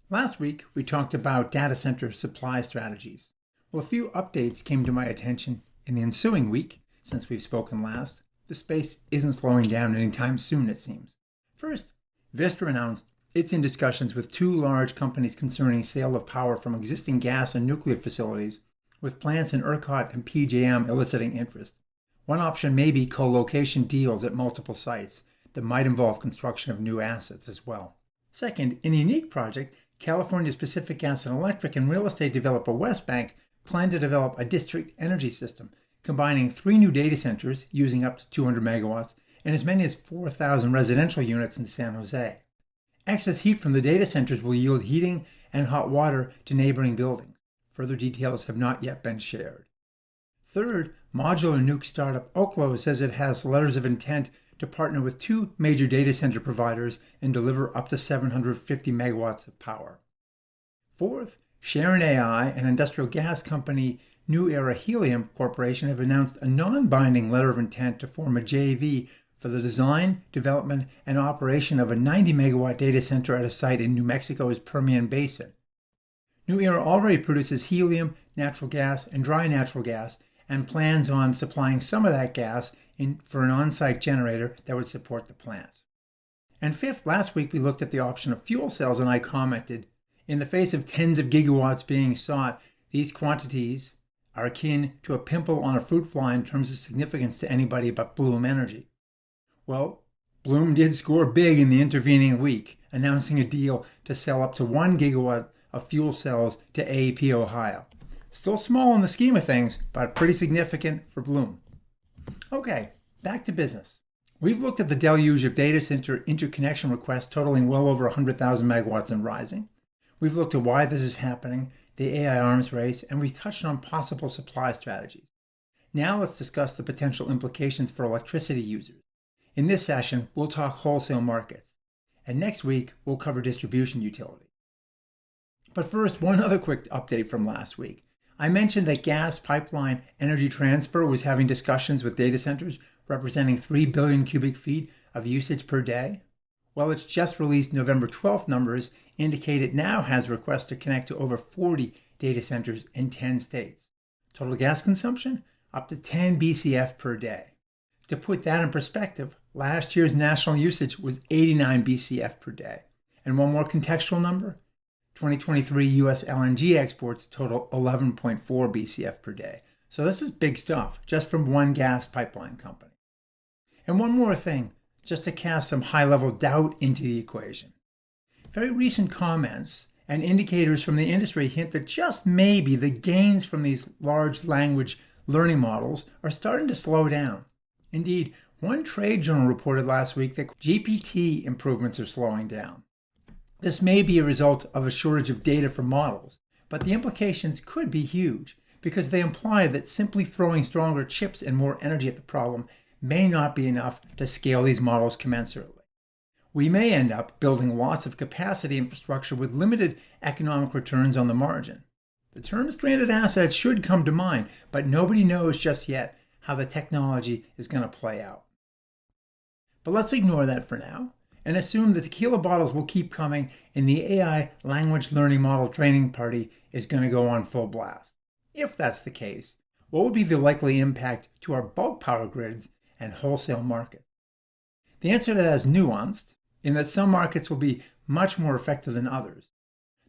Last week, we talked about data center supply strategies. Well, a few updates came to my attention in the ensuing week since we've spoken last. The space isn't slowing down anytime soon, it seems. First, Vista announced it's in discussions with two large companies concerning sale of power from existing gas and nuclear facilities, with plants in ERCOT and PJM eliciting interest. One option may be co-location deals at multiple sites that might involve construction of new assets as well. Second, in a unique project, California's Pacific Gas and Electric and real estate developer Westbank plan to develop a district energy system, combining 3 new data centers using up to 200 megawatts and as many as 4,000 residential units in San Jose. Excess heat from the data centers will yield heating and hot water to neighboring buildings. Further details have not yet been shared. Third, modular nuke startup Oklo says it has letters of intent to partner with 2 major data center providers and deliver up to 750 megawatts of power. Fourth, Sharon AI and industrial gas company New Era Helium Corporation have announced a non-binding letter of intent to form a JV for the design, development, and operation of a 90-megawatt data center at a site in New Mexico's Permian Basin. New Era already produces helium, natural gas, and dry natural gas, and plans on supplying some of that gas for an on-site generator that would support the plant. And fifth, last week we looked at the option of fuel cells, and I commented, in the face of tens of gigawatts being sought, these quantities are akin to a pimple on a fruit fly in terms of significance to anybody but Bloom Energy. Well, Bloom did score big in the intervening week, announcing a deal to sell up to 1 gigawatt of fuel cells to AEP Ohio. Still small in the scheme of things, but pretty significant for Bloom. Okay, back to business. We've looked at the deluge of data center interconnection requests totaling well over 100,000 megawatts and rising. We've looked at why this is happening, the AI arms race, and we've touched on possible supply strategies. Now let's discuss the potential implications for electricity users. In this session, we'll talk wholesale markets, and next week we'll cover distribution utility. But first, one other quick update from last week. I mentioned that Gas Pipeline Energy Transfer was having discussions with data centers representing 3 billion cubic feet of usage per day. Well, its just released November 12th numbers indicate it now has requests to connect to over 40 data centers in 10 states. Total gas consumption? Up to 10 BCF per day. To put that in perspective, last year's national usage was 89 BCF per day. And one more contextual number, 2023 U.S. LNG exports total 11.4 BCF per day. So this is big stuff, just from one gas pipeline company. And one more thing, just to cast some high-level doubt into the equation. Very recent comments and indicators from the industry hint that just maybe the gains from these large language learning models are starting to slow down. Indeed, one trade journal reported last week that GPT improvements are slowing down. This may be a result of a shortage of data for models, but the implications could be huge because they imply that simply throwing stronger chips and more energy at the problem may not be enough to scale these models commensurately. We may end up building lots of capacity infrastructure with limited economic returns on the margin. The term stranded assets should come to mind, but nobody knows just yet how the technology is going to play out. But let's ignore that for now and assume that tequila bottles will keep coming and the AI language learning model training party is going to go on full blast. If that's the case, what would be the likely impact to our bulk power grids and wholesale market? The answer to that is nuanced, in that some markets will be much more effective than others.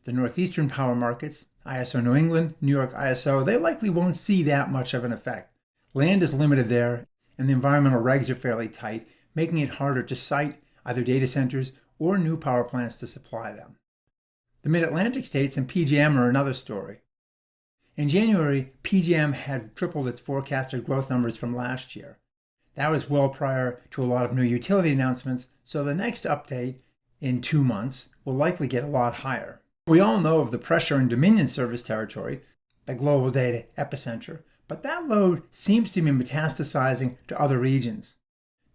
The northeastern power markets, ISO New England, New York ISO, they likely won't see that much of an effect. Land is limited there, and the environmental regs are fairly tight, making it harder to site either data centers or new power plants to supply them. The Mid-Atlantic states and PJM are another story. In January, PJM had tripled its forecasted growth numbers from last year. That was well prior to a lot of new utility announcements, so the next update in 2 months will likely get a lot higher. We all know of the pressure in Dominion service territory, the global data epicenter, but that load seems to be metastasizing to other regions.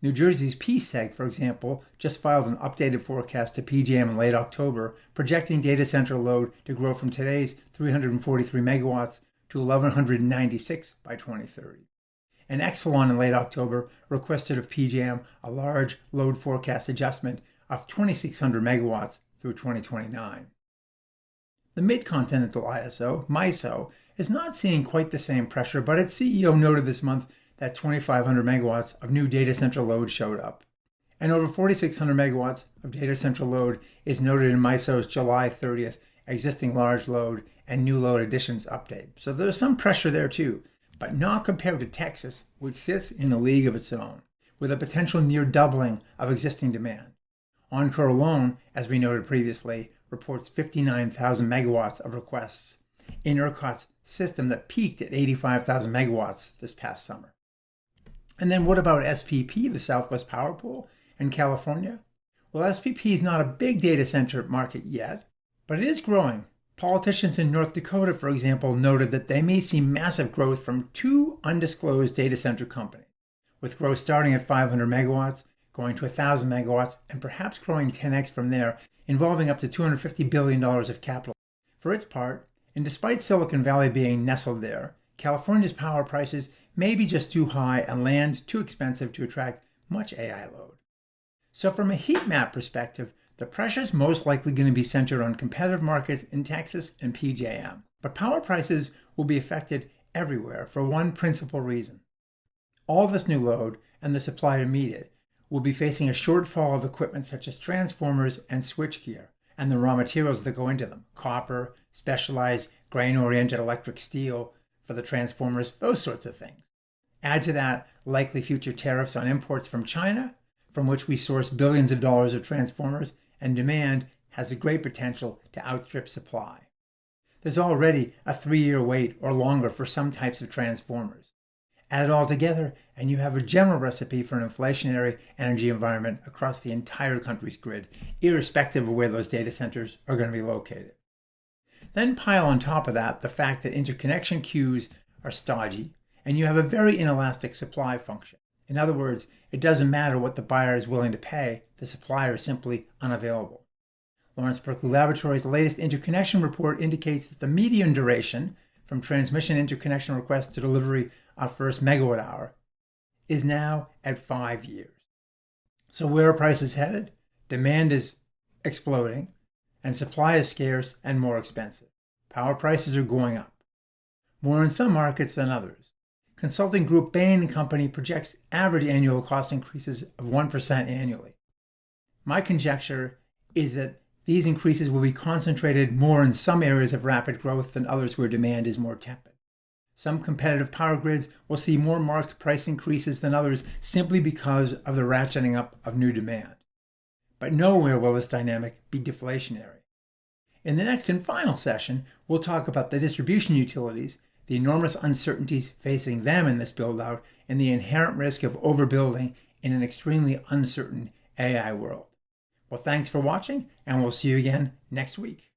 New Jersey's PSEG, for example, just filed an updated forecast to PJM in late October, projecting data center load to grow from today's 343 megawatts to 1,196 by 2030. And Exelon in late October requested of PJM a large load forecast adjustment of 2,600 megawatts through 2029. The Mid-Continental ISO, MISO, is not seeing quite the same pressure, but its CEO noted this month that 2,500 megawatts of new data center load showed up. And over 4,600 megawatts of data center load is noted in MISO's July 30th existing large load and new load additions update. So there's some pressure there too, but not compared to Texas, which sits in a league of its own, with a potential near doubling of existing demand. Encore alone, as we noted previously, reports 59,000 megawatts of requests in ERCOT's system that peaked at 85,000 megawatts this past summer. And then what about SPP, the Southwest Power Pool, in California? Well, SPP is not a big data center market yet, but it is growing. Politicians in North Dakota, for example, noted that they may see massive growth from two undisclosed data center companies, with growth starting at 500 megawatts, going to 1,000 megawatts, and perhaps growing 10x from there, involving up to $250 billion of capital. For its part, and despite Silicon Valley being nestled there, California's power prices may be just too high and land too expensive to attract much AI load. So from a heat map perspective, the pressure is most likely going to be centered on competitive markets in Texas and PJM. But power prices will be affected everywhere for one principal reason. All this new load and the supply to meet it will be facing a shortfall of equipment such as transformers and switchgear, and the raw materials that go into them: copper, specialized grain-oriented electric steel for the transformers, those sorts of things. Add to that likely future tariffs on imports from China, from which we source billions of dollars of transformers, and demand has a great potential to outstrip supply. There's already a 3-year wait or longer for some types of transformers. Add it all together, and you have a general recipe for an inflationary energy environment across the entire country's grid, irrespective of where those data centers are going to be located. Then pile on top of that the fact that interconnection queues are stodgy, and you have a very inelastic supply function. In other words, it doesn't matter what the buyer is willing to pay, the supplier is simply unavailable. Lawrence Berkeley Laboratories' latest interconnection report indicates that the median duration from transmission interconnection request to delivery of first megawatt hour is now at 5 years. So where are prices headed? Demand is exploding, and supply is scarce and more expensive. Power prices are going up, more in some markets than others. Consulting group Bain & Company projects average annual cost increases of 1% annually. My conjecture is that these increases will be concentrated more in some areas of rapid growth than others where demand is more tepid. Some competitive power grids will see more marked price increases than others simply because of the ratcheting up of new demand. But nowhere will this dynamic be deflationary. In the next and final session, we'll talk about the distribution utilities, the enormous uncertainties facing them in this build-out, and the inherent risk of overbuilding in an extremely uncertain AI world. Well, thanks for watching, and we'll see you again next week.